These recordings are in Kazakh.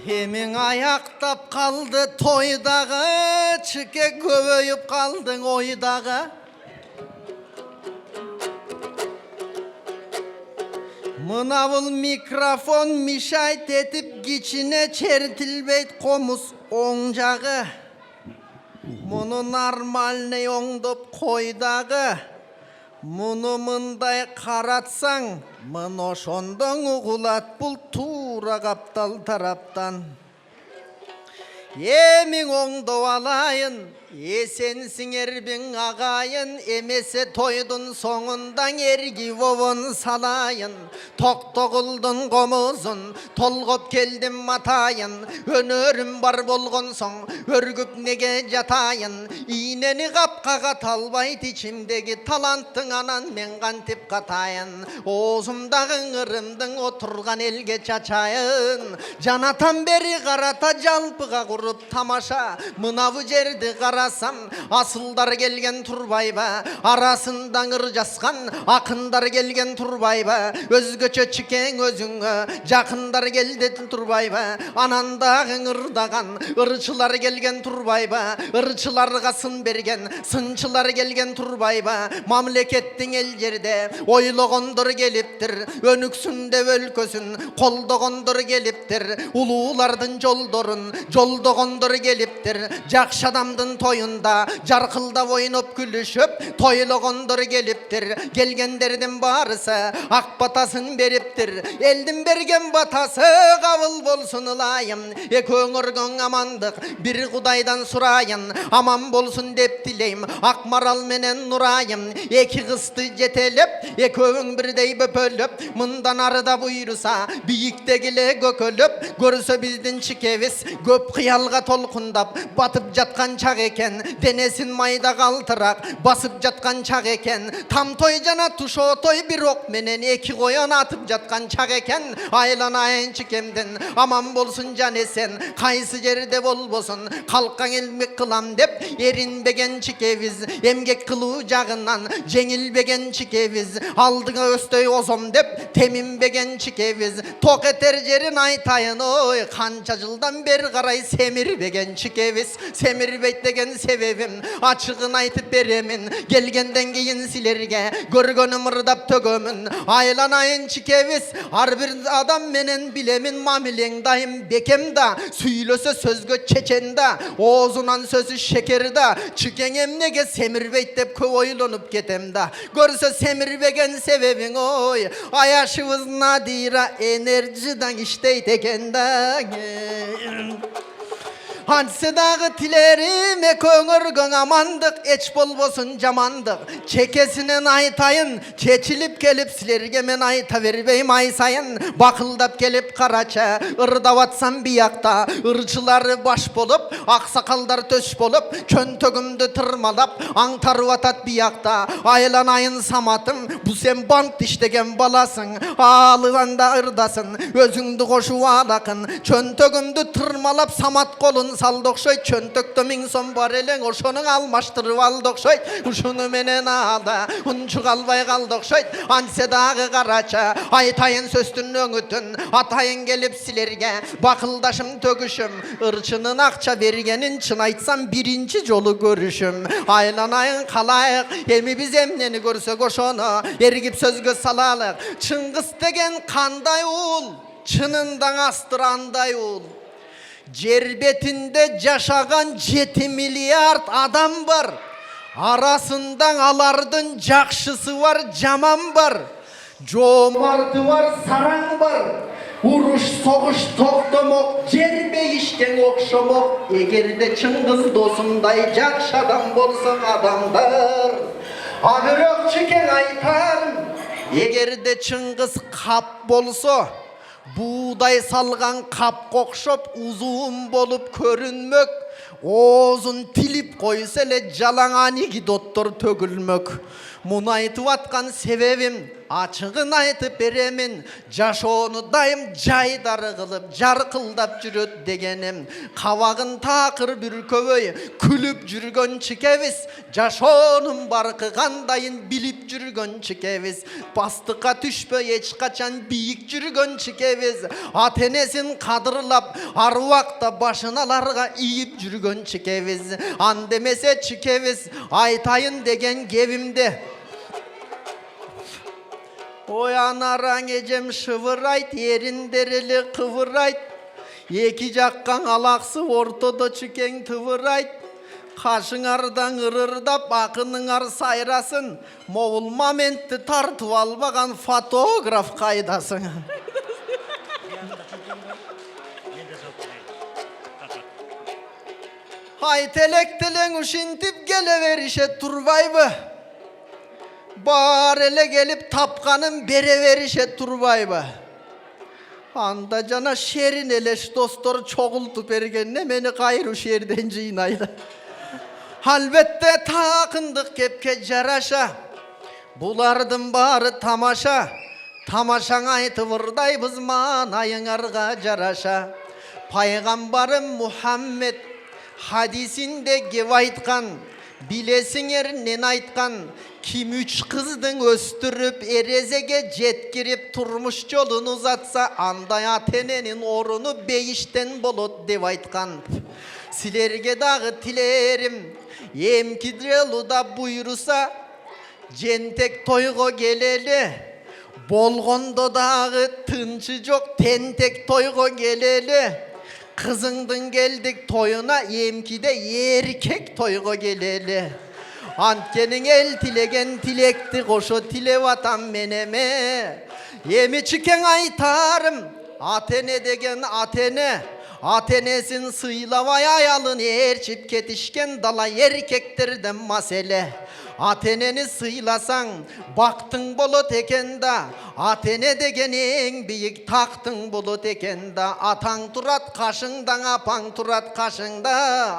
Hemin ayaktap kaldı toydağı, çıke köveyip kaldın oydağı. Mınavıl mikrofon mişayt etip giçine çertilbeyt komus oncağı. Bunu normalne oңдоп koydağı. Мұны мындай қаратсаң, мын ошондоң угулат бул туура каптал тараптан. Эмиң оңдоп алайын, эсенсиңербиң агайын, эмесе тойдун соңундан эрги вовон салайын. Токтогулдун комузун толгоп келдим матайын, өнөрүм бар болгон соң өргүп неге жатайын. Ийнени капкага талбайт ичимдеги таланттың анан мен кантип катайын. Оозумдагы ырымдың отурган элге чачайын. Жанатан бери карата жалпыга куруп тамаша, мынабы жерди карасам асылдар келген турбайбы, арасында ыр жаскан акындар келген турбайбы, өзгөчө чикең өзүңө жакындар келди турбайбы, анандагы ырдаган ырчылар келген турбайбы, ырчыларга сын берген сынчылар келген турбайбы, мамлекеттин эл жерде ойлогондор келиптир, өнүксүн деп өлкөсүн колдогондор келиптир, улуулардын жолдорун жолдогондор келиптир, жакшы адамдын тоюнда жаркылдап ойноп күлүшүп тойлогондор келиптир, келгендердин баарысы ак батасын бериптир, элдин берген батасы кабыл болсун ылайым, эки өңөргөң амандык бир кудайдан сурайын, аман болсун деп тилейм ак марал менен нурайым, эки кызды жетелеп экөөң бирдей бөпөлөп, мындан арыда буйруса бийиктегиле көкөлөп, көрсө биздин чикебиз көп кыялга толкундап батып жаткан чак экен, денесин майда калтырак басып жаткан чак экен, там той жана тушоо той бир ок менен эки коён атып жаткан чак экен. Айланайын чикемден аман болсун жан эсен, кайсы жерде болбосун калкаң элмек кылам деп эринбеген чикебиз, эмгек кылуу жагынан жеңилбеген чикебиз, алдыңа өстөй озом деп теминбеген чикебиз, ток этер жерин айтайын, ой канча жылдан бери карай семирбеген чикебиз. Семирбейт деген себебим ачыгын айтып беремин, келгенден кийин силерге көргөнүм ырдап төгөмүн. Айланайын чикебиз, ар бир адам менен билемин мамилең дайым бекем да, сүйлөсө сөзгө чечен да, оозунан сөзү шекер да, чикең эмнеге семирбейт деп көп ойлонуп кетем да. Көрсө семирбеген себебиң, ой аяшыбыз Надира энержидан иштейт экен да. Ансыдагы тилерим эки өңөргөң амандык, эч болбосун жамандык. Чекесинен айтайын, чечилип келип силерге мен айта бербейм ай сайын. Бакылдап келип карача, ырдап атсам биякта, ырчылары баш болуп, аксакалдар төш болуп, чөнтөгүмдү тырмалап, аңтарып атат биякта. Айланайын саматым, бу сен банк иштеген баласың, алыганда ырдасын, өзүңдү кошуп алакын. Чөнтөгүмдү тырмалап самат колун салды окшойт, чөнтөктө миң сом бар элең, ошону алмаштырып алды окшойт, ушуну менен ада унчук албай калды окшойт. Антсе дагы карача, айтайын сөздүн өңүтүн, атайын келип силерге бакылдашым төгүшүм, ырчынын акча бергенин чын айтсам биринчи жолу көрүшүм. Айланайын калайык, эми биз эмнени көрсөк ошону эргип сөзгө салалык. Чыңгыз деген кандай уул, чынында астырандай уул. Жер бетинде жашаган 7 миллиард адам бар. Арасында алардын жакшысы бар, жаман бар. Жомарты бар, сараң бар. Уруш, согуш токтомок, жер бейишкен окшомок. Эгерде Чыңгыз досундай жакшы адам болсо адамдар, а бирок чекең айтарым, Егерде Чыңгыз кап болсо, буğday салган кап кокшоп узун болуп көрүнмөк. Оозун тилип койсо эле жалаңани доттор төгүлмөк. Муну айтып аткан себебим ачыгын айтып беремин. Жашоону дайым жайдары кылып, жаркылдап жүрөт дегеним. Кабагын такыр бүркөбөй күлүп жүргөн чикебиз. Жашоонун баркы кандайын билип жүргөн чикебиз. Бастыкка түшпөй эч качан бийик жүргөн чикебиз. Ата энесин кадырлап, ар убакта башыналарга ийип жүргөн чикебиз. Андемесе чикебиз айтайын деген кебимде. Ой анараң эжем шыбырайт, эриндерели кыбырайт. Эки жаккан алаксы ортодо чүкең тыбырайт. Кашыңардан ырырдап, акыныңар сайрасын. Могул моментти тартып албаган фотограф кайдасың? Айт электелең ушинтип келе берише турбайбы? Бар эле келип тапканын бере берише турбайбы? Анда жана шерин элеш достор чогултуп бергенне мени кайруу шерден жыйнайлы. Албетте такындык кепке жараша. Булардын баары тамаша. Тамашаң айтып ырдайбыз маанайыңарга жараша. Пайгамбарым Мухаммед хадисинде кеп айткан, билесиңер нен айткан, ким 3 кыздың өстүрүп эрезеге жеткирип турмуш жолун узатса, андай ата эненин орunu бейиштен болот деп айткан. Силерге дагы тилерим, эмки жолуда буйруса, жентек тойго келели. Болгондо дагы тынчы жок, тентек тойго келели. Кызыңдын келдик тоюна, эмкиде эркек тойго келели. Анткенин эл тилеген тилекти кошо тилеп атам менеме. Эми чикең айтарым, ата эне деген ата эне. Ата энесин сыйлабай аялын ээрчип кетишкен дала эркектерден маселе. Ата энени сыйласаң, бактың болот экен да. Ата эне деген эң бийик тактың болот экен да. Атаң турат кашыңдан, апаң турат кашыңда.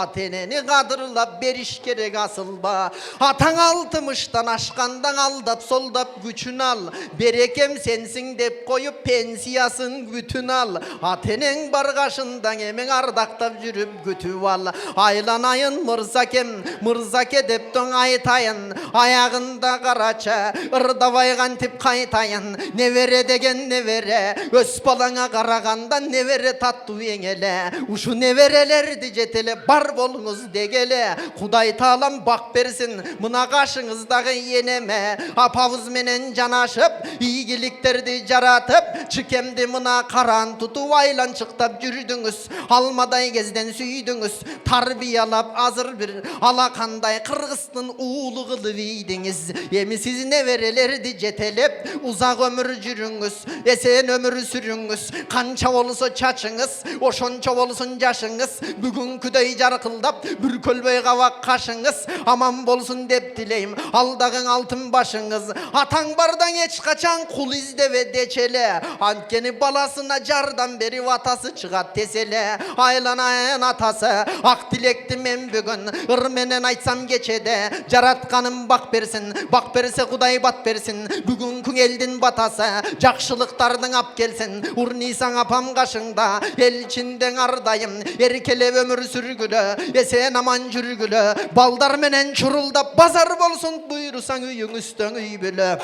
Ата энени кадырлап бериш керек асылба. Атаң 60-тан ашкандан алдап солдап күчүн ал. Берекем сенсиң деп коюп пенсиясын бүтүн ал. Ата энең баргашындан эмең ардактап жүрүп күтүп ал. Айланайын мырзакем, мырзаке дептен айтайын. Аяғында қарача, ырдабай кантип кайтайын. Небере деген небере, өз балаңа караганда небере таттуу эң эле. Ушу неберелерди жетеле бар болуңуз дегеле. Кудай таалам бак берсин мына кашыңыздагы энеме. Апабыз менен жанашып, ийгиликтерди жаратып, чикемди мына каран тутуп айланчыктап жүрдүңүз. Алмадай кезден сүйдүңүз, тарбиялап азыр бир алакандай кыргыздын уулу кылып ийдиңиз. Эми сиз неберелерди жетелеп, узак өмүр жүрүңүз, эсен өмүр сүрүңүз. Канча болсо чачыңыз, ошончо болсун жашыңыз. Бүгүнкүдөй жаркылдап, бүркөлбөй кабак кашыңыз. Аман болсун деп тилейм, алдагың алтын башыңыз. Атаң бардан эч качан кул издебе дечеле. Анткени баласына жардам берип атасы чыгат деселе. Айланайын атасы, ак тилекти мен бүгүн ыр менен айтсам кечеде. Жаратканым бак берсин, бак берсе Кудай бат берсин. Бүгүнкү элдин батасы, жакшылыктардын ап келсин. Урнисаң апам кашыңда, эл ичинден ардайым. Эркелеп өмүр сүргүлө, эсен аман жүргүлө. Балдар менен чурулдап базар болсун, буйрусаң үйүңүздөн үй бүлө.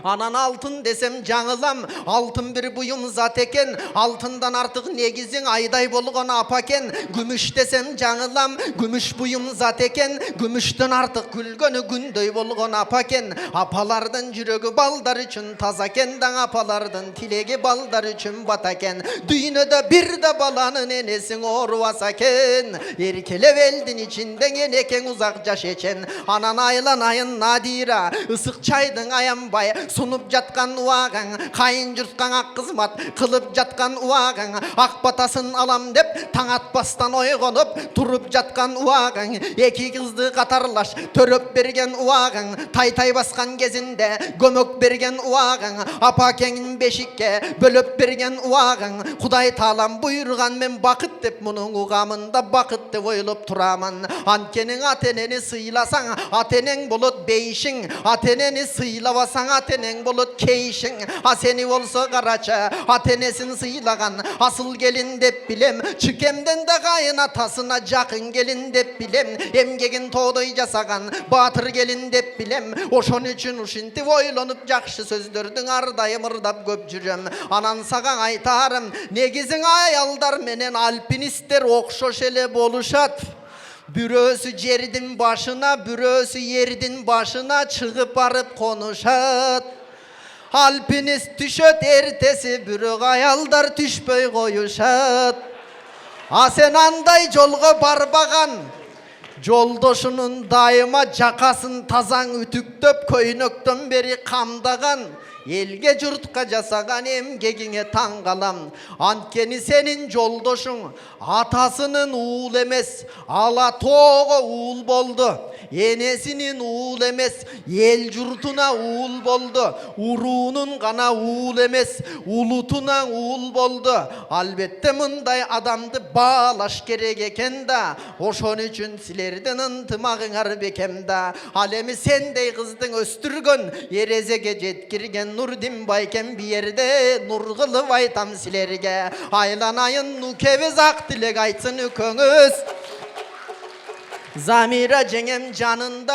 Анан алтын десем жаңылам, алтын бир буюм зат экен. Алтындан артык негизиң айдай болгон апа экен. Күмүш десем жаңылам, күмүш буюм зат экен. Күмүштөн артык күлгөнү күндөй болгон апа экен. Апалардын жүрөгү балдар үчүн таза экен, даң апалардын тилеги балдар үчүн бата экен. Дүйнөдө бир да баланын энесиң оорубаса экен. Эркелеп элдин ичинде энекең узак жаш эчен. Анан айланайын Надира, ысык чайдың аянбай, sunup jatkan uağan, kayın jurtkan ak kızmat kılıp jatkan uağan, ak batasın alam dep taң atpastan oygonup turup jatkan uağan, eki kızdı katarlaş töröp bergen uağan, tay baskan gezinde gömök bergen uağan, apa kengin beşikke bölöp bergen uağan, Kuday taalam buyurgan men bakıt dep munun ugamında bakıt dep oyulup turaman. Ankenin ateneni sıylasan atenen bulut beyişin, ateneni sıylabasan atenen bulut keyişin. Seni olsa karaça atenesin sıylagan asıl gelin dep bilem, çükemden de kayınatasına jakın gelin dep bilem, emgegin toğday jasagan batır gelin dep bilem. Oşon üçün uşinti oylanıp jakşı sözdördün ardayım ırdap köp jürem. Anan sagan aytarım negizin ayalдар menen alpinistler okşoş ele boluşat. Bürösü jerdin başına, bürösü yerdin başına çıkıp barıp konuşat. Alpinist düşöt ertesi bürök ayalдар düşpöy koyuşat. Sen anday jolga barbagan joldoşunun daima jakasın tazan ütüktöp köynöktön beri kamdagan. Elge jurtka jasagan emgegine taң kalam. Antkeni senin joldoşun atasının uul emes, ala toğo uul boldu. Enesinin uul emes, el jurtuna uul boldu. Uruunun gana uul emes, ulutuna uul boldu. Albette mınday adamdı bağlaş gerek eken da, oşon üçün silerden ıntımağınar bekem da. Alemi sendey kızdın östürgön, yerezege jetkirgen Nurdin bayken bir yerde nur kılıp aytam silerge. Aylanayın nukevez ak dilek aytsın üköңüz. Zamira jengem canında